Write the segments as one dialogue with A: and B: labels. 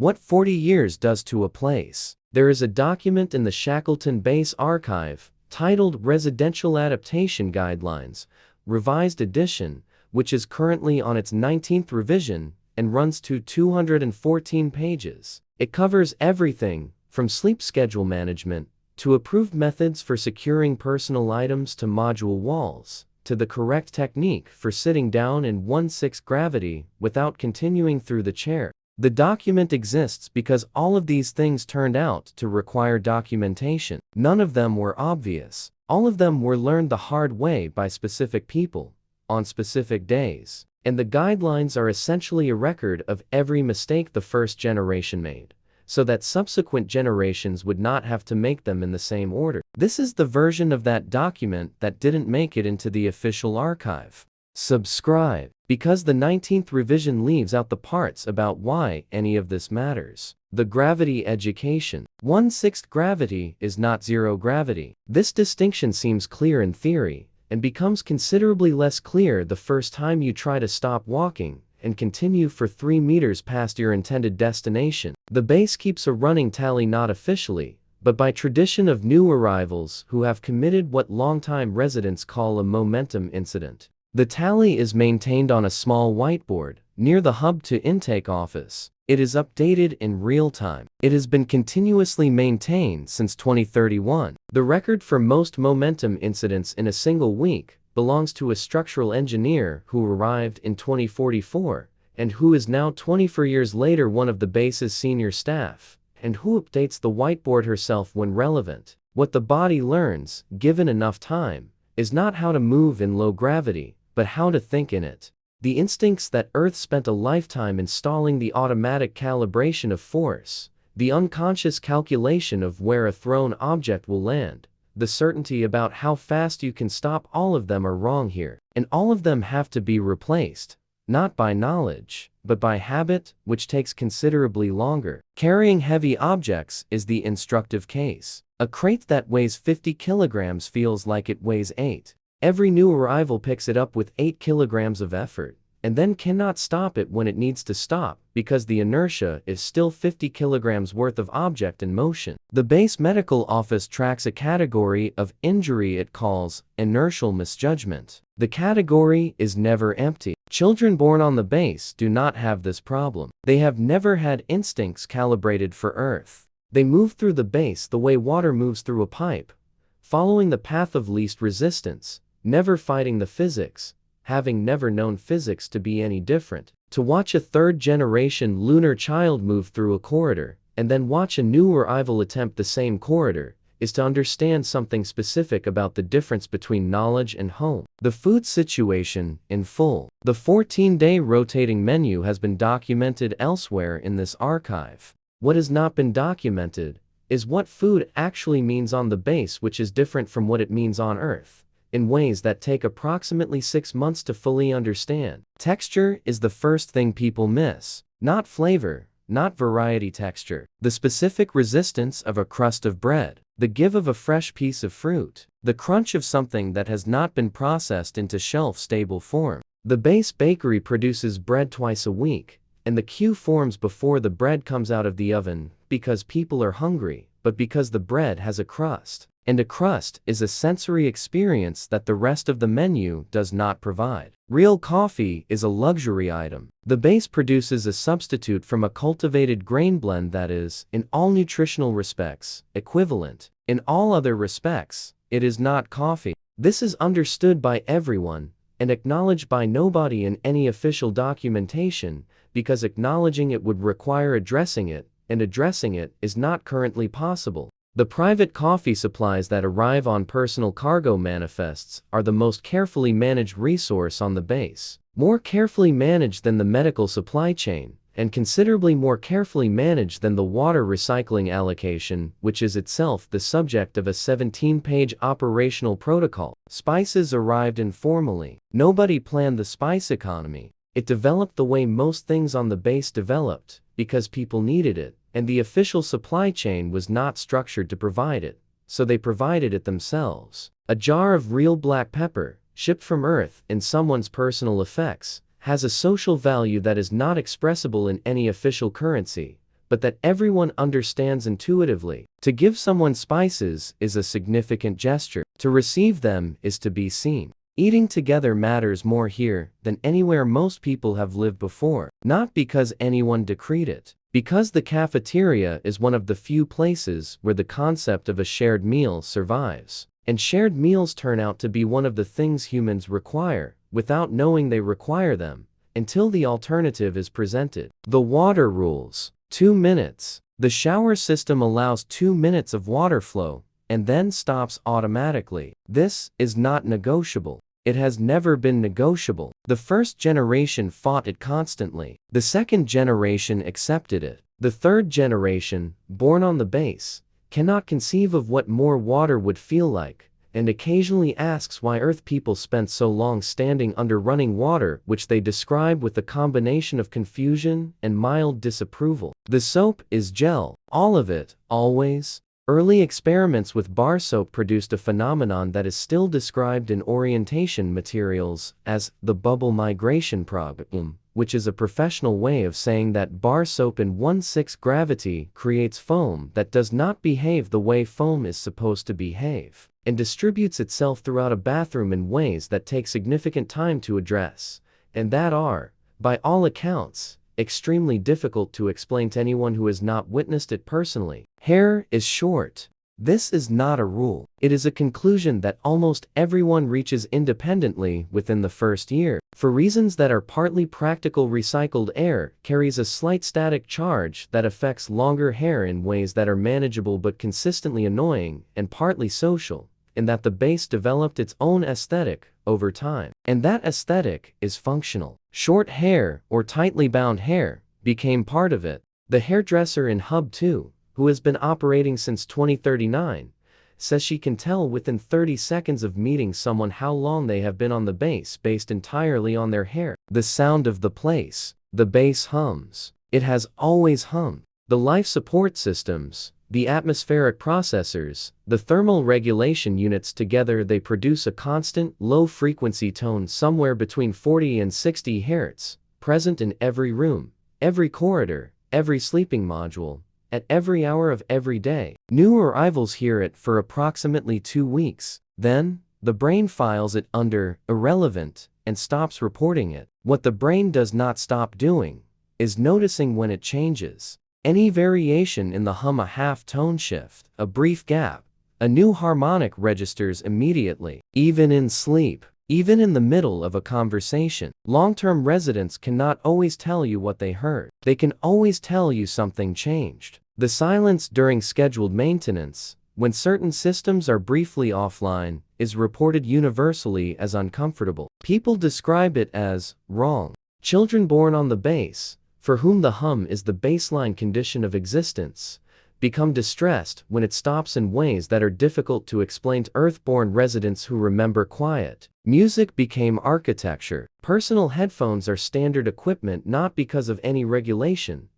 A: What 40 years does to a place. There is a document in the Shackleton Base Archive, titled Residential Adaptation Guidelines, Revised Edition, which is currently on its 19th revision, and runs to 214 pages. It covers everything, from sleep schedule management, to approved methods for securing personal items to module walls, to the correct technique for sitting down in 1/6 gravity without continuing through the chair. The document exists because all of these things turned out to require documentation. None of them were obvious. All of them were learned the hard way by specific people, on specific days. And the guidelines are essentially a record of every mistake the first generation made, so that subsequent generations would not have to make them in the same order. This is the version of that document that didn't make it into the official archive. Subscribe, because the 19th revision leaves out the parts about why any of this matters. The gravity education. 1/6 gravity is not zero gravity. This distinction seems clear in theory, and becomes considerably less clear the first time you try to stop walking and continue for 3 meters past your intended destination. The base keeps a running tally not officially, but by tradition of new arrivals who have committed what longtime residents call a momentum incident. The tally is maintained on a small whiteboard, near the hub-to-intake office. It is updated in real time. It has been continuously maintained since 2031. The record for most momentum incidents in a single week belongs to a structural engineer who arrived in 2044, and who is now 24 years later one of the base's senior staff, and who updates the whiteboard herself when relevant. What the body learns, given enough time, is not how to move in low gravity, but how to think in it. The instincts that Earth spent a lifetime installing, the automatic calibration of force, the unconscious calculation of where a thrown object will land, the certainty about how fast you can stop, all of them are wrong here. And all of them have to be replaced, not by knowledge, but by habit, which takes considerably longer. Carrying heavy objects is the instructive case. A crate that weighs 50 kilograms feels like it weighs 8. Every new arrival picks it up with 8 kilograms of effort, and then cannot stop it when it needs to stop, because the inertia is still 50 kilograms worth of object in motion. The base medical office tracks a category of injury it calls inertial misjudgment. The category is never empty. Children born on the base do not have this problem. They have never had instincts calibrated for Earth. They move through the base the way water moves through a pipe, following the path of least resistance, never fighting the physics, having never known physics to be any different. To watch a third-generation lunar child move through a corridor, and then watch a new arrival attempt the same corridor, is to understand something specific about the difference between knowledge and home. The food situation, in full. The 14-day rotating menu has been documented elsewhere in this archive. What has not been documented is what food actually means on the base, which is different from what it means on Earth, in ways that take approximately 6 months to fully understand. Texture is the first thing people miss. Not flavor, not variety texture. The specific resistance of a crust of bread. The give of a fresh piece of fruit. The crunch of something that has not been processed into shelf-stable form. The base bakery produces bread twice a week, and the queue forms before the bread comes out of the oven, because people are hungry, but because the bread has a crust. And a crust is a sensory experience that the rest of the menu does not provide. Real coffee is a luxury item. The base produces a substitute from a cultivated grain blend that is, in all nutritional respects, equivalent. In all other respects, it is not coffee. This is understood by everyone, and acknowledged by nobody in any official documentation, because acknowledging it would require addressing it, and addressing it is not currently possible. The private coffee supplies that arrive on personal cargo manifests are the most carefully managed resource on the base. More carefully managed than the medical supply chain, and considerably more carefully managed than the water recycling allocation, which is itself the subject of a 17-page operational protocol. Spices arrived informally. Nobody planned the spice economy. It developed the way most things on the base developed, because people needed it, and the official supply chain was not structured to provide it, so they provided it themselves. A jar of real black pepper, shipped from Earth in someone's personal effects, has a social value that is not expressible in any official currency, but that everyone understands intuitively. To give someone spices is a significant gesture. To receive them is to be seen. Eating together matters more here than anywhere most people have lived before, not because anyone decreed it, because the cafeteria is one of the few places where the concept of a shared meal survives. And shared meals turn out to be one of the things humans require, without knowing they require them, until the alternative is presented. The water rules. 2 minutes. The shower system allows 2 minutes of water flow, and then stops automatically. This is not negotiable. It has never been negotiable. The first generation fought it constantly. The second generation accepted it. The third generation, born on the base, cannot conceive of what more water would feel like, and occasionally asks why Earth people spent so long standing under running water, which they describe with a combination of confusion and mild disapproval. The soap is gel, all of it, always. Early experiments with bar soap produced a phenomenon that is still described in orientation materials as the bubble migration problem, which is a professional way of saying that bar soap in 1/6 gravity creates foam that does not behave the way foam is supposed to behave, and distributes itself throughout a bathroom in ways that take significant time to address, and that are, by all accounts, extremely difficult to explain to anyone who has not witnessed it personally. Hair is short. This is not a rule. It is a conclusion that almost everyone reaches independently within the first year. For reasons that are partly practical, recycled air carries a slight static charge that affects longer hair in ways that are manageable but consistently annoying, and partly social, in that the base developed its own aesthetic over time. And that aesthetic is functional. Short hair, or tightly bound hair, became part of it. The hairdresser in Hub 2, who has been operating since 2039, says she can tell within 30 seconds of meeting someone how long they have been on the base based entirely on their hair. The sound of the place. The base hums. It has always hummed. The life support systems, the atmospheric processors, the thermal regulation units, together they produce a constant, low-frequency tone somewhere between 40 and 60 Hz, present in every room, every corridor, every sleeping module, at every hour of every day. New arrivals hear it for approximately 2 weeks. Then, the brain files it under irrelevant and stops reporting it. What the brain does not stop doing is noticing when it changes. Any variation in the hum, a half tone shift, a brief gap, a new harmonic registers immediately. Even in sleep, even in the middle of a conversation. Long-term residents cannot always tell you what they heard. They can always tell you something changed. The silence during scheduled maintenance, when certain systems are briefly offline, is reported universally as uncomfortable. People describe it as wrong. Children born on the base, for whom the hum is the baseline condition of existence, become distressed when it stops in ways that are difficult to explain to Earth-born residents who remember quiet. Music became architecture. Personal headphones are standard equipment not because of any regulation,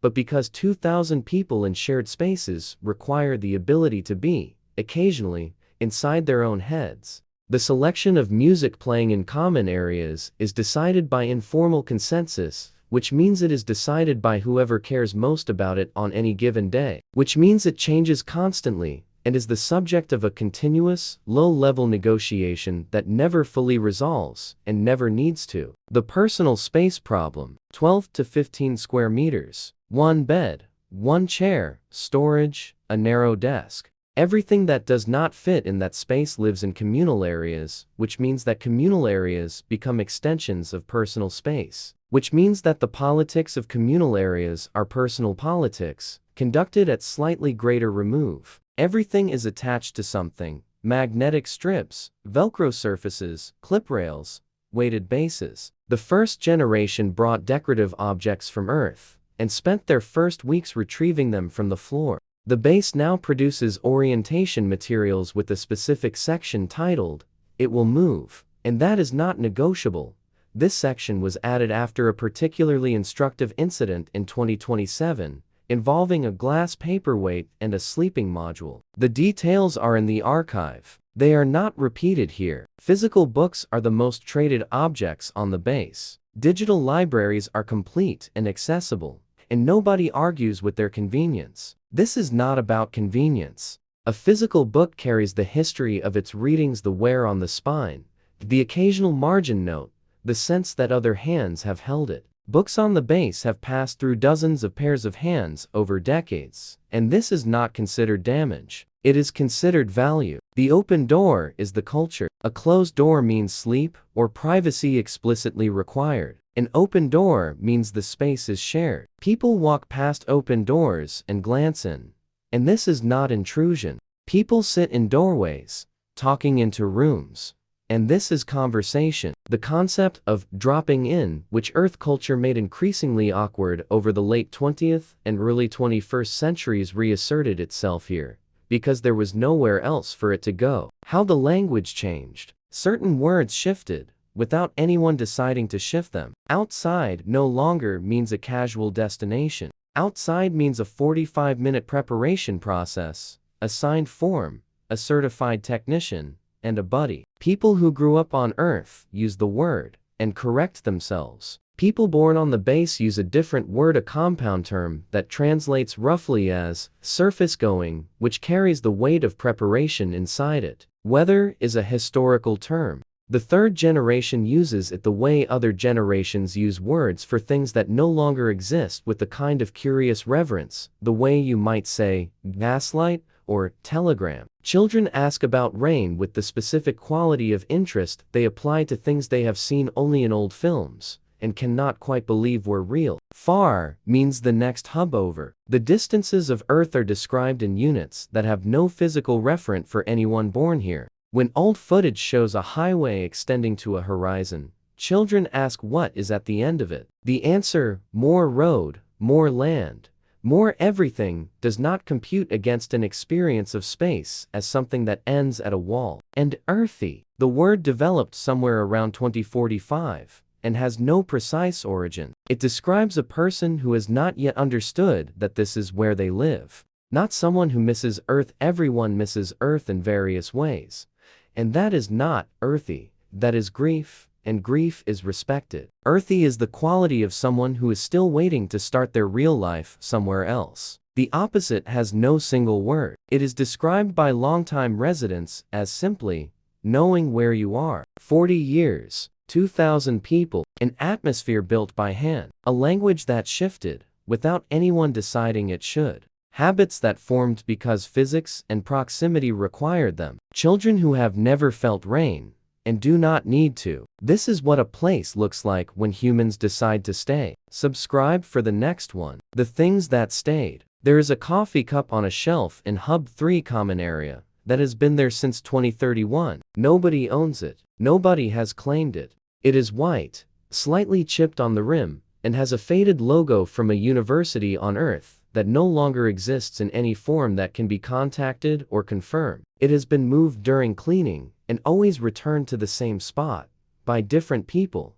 A: but because 2,000 people in shared spaces require the ability to be, occasionally, inside their own heads. The selection of music playing in common areas is decided by informal consensus, which means it is decided by whoever cares most about it on any given day, which means it changes constantly and is the subject of a continuous, low-level negotiation that never fully resolves and never needs to. The personal space problem. 12 to 15 square meters. 1 bed, 1 chair, storage, a narrow desk. Everything that does not fit in that space lives in communal areas, which means that communal areas become extensions of personal space, which means that the politics of communal areas are personal politics, conducted at slightly greater remove. Everything is attached to something: magnetic strips, Velcro surfaces, clip rails, weighted bases. The first generation brought decorative objects from Earth and spent their first weeks retrieving them from the floor. The base now produces orientation materials with a specific section titled, "It Will Move," and that is not negotiable. This section was added after a particularly instructive incident in 2027, involving a glass paperweight and a sleeping module. The details are in the archive. They are not repeated here. Physical books are the most traded objects on the base. Digital libraries are complete and accessible, and nobody argues with their convenience. This is not about convenience. A physical book carries the history of its readings, the wear on the spine, the occasional margin note, the sense that other hands have held it. Books on the base have passed through dozens of pairs of hands over decades, and this is not considered damage. It is considered value. The open door is the culture. A closed door means sleep or privacy explicitly required. An open door means the space is shared. People walk past open doors and glance in, and this is not intrusion. People sit in doorways, talking into rooms, and this is conversation. The concept of dropping in, which Earth culture made increasingly awkward over the late 20th and early 21st centuries, reasserted itself here, because there was nowhere else for it to go. How the language changed. Certain words shifted, without anyone deciding to shift them. Outside no longer means a casual destination. Outside means a 45-minute preparation process, a signed form, a certified technician, and a buddy. People who grew up on Earth use the word and correct themselves. People born on the base use a different word, a compound term that translates roughly as surface going, which carries the weight of preparation inside it. Weather is a historical term. The third generation uses it the way other generations use words for things that no longer exist, with the kind of curious reverence, the way you might say gaslight or telegram. Children ask about rain with the specific quality of interest they apply to things they have seen only in old films and cannot quite believe were real. Far means the next hub over. The distances of Earth are described in units that have no physical referent for anyone born here. When old footage shows a highway extending to a horizon, children ask what is at the end of it. The answer, more road, more land, more everything, does not compute against an experience of space as something that ends at a wall. And earthy, the word developed somewhere around 2045 and has no precise origin. It describes a person who has not yet understood that this is where they live. Not someone who misses Earth. Everyone misses Earth in various ways. And that is not earthy. That is grief, and grief is respected. Earthy is the quality of someone who is still waiting to start their real life somewhere else. The opposite has no single word. It is described by longtime residents as simply knowing where you are. 40 years, 2,000 people, an atmosphere built by hand, a language that shifted without anyone deciding it should. Habits that formed because physics and proximity required them. Children who have never felt rain and do not need to. This is what a place looks like when humans decide to stay. Subscribe for the next one. The things that stayed. There is a coffee cup on a shelf in Hub 3 common area that has been there since 2031. Nobody owns it. Nobody has claimed it. It is white, slightly chipped on the rim, and has a faded logo from a university on Earth that no longer exists in any form that can be contacted or confirmed. It has been moved during cleaning and always returned to the same spot by different people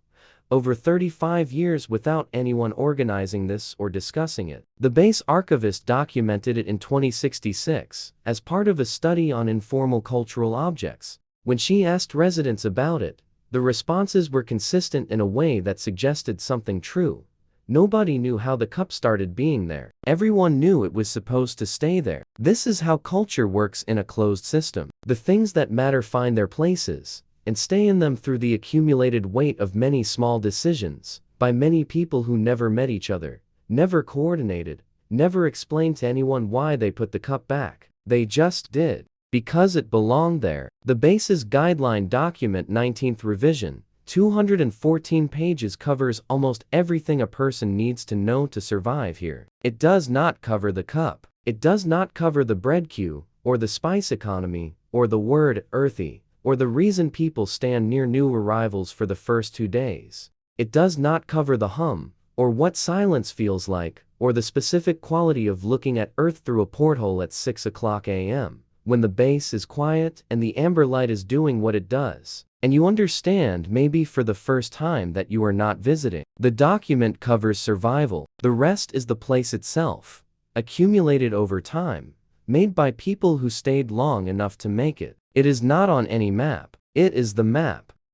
A: over 35 years without anyone organizing this or discussing it. The base archivist documented it in 2066 as part of a study on informal cultural objects. When she asked residents about it, the responses were consistent in a way that suggested something true. Nobody knew how the cup started being there. Everyone knew it was supposed to stay there. This is how culture works in a closed system. The things that matter find their places and stay in them through the accumulated weight of many small decisions by many people who never met each other, never coordinated, never explained to anyone why they put the cup back. They just did, because it belonged there. The base's guideline document, 19th revision, 214 pages, covers almost everything a person needs to know to survive here. It does not cover the cup. It does not cover the bread queue, or the spice economy, or the word earthy, or the reason people stand near new arrivals for the first 2 days. It does not cover the hum, or what silence feels like, or the specific quality of looking at Earth through a porthole at 6 o'clock a.m. when the base is quiet and the amber light is doing what it does, and you understand maybe for the first time that you are not visiting. The document covers survival. The rest is the place itself, accumulated over time, made by people who stayed long enough to make it. It is not on any map. It is the map.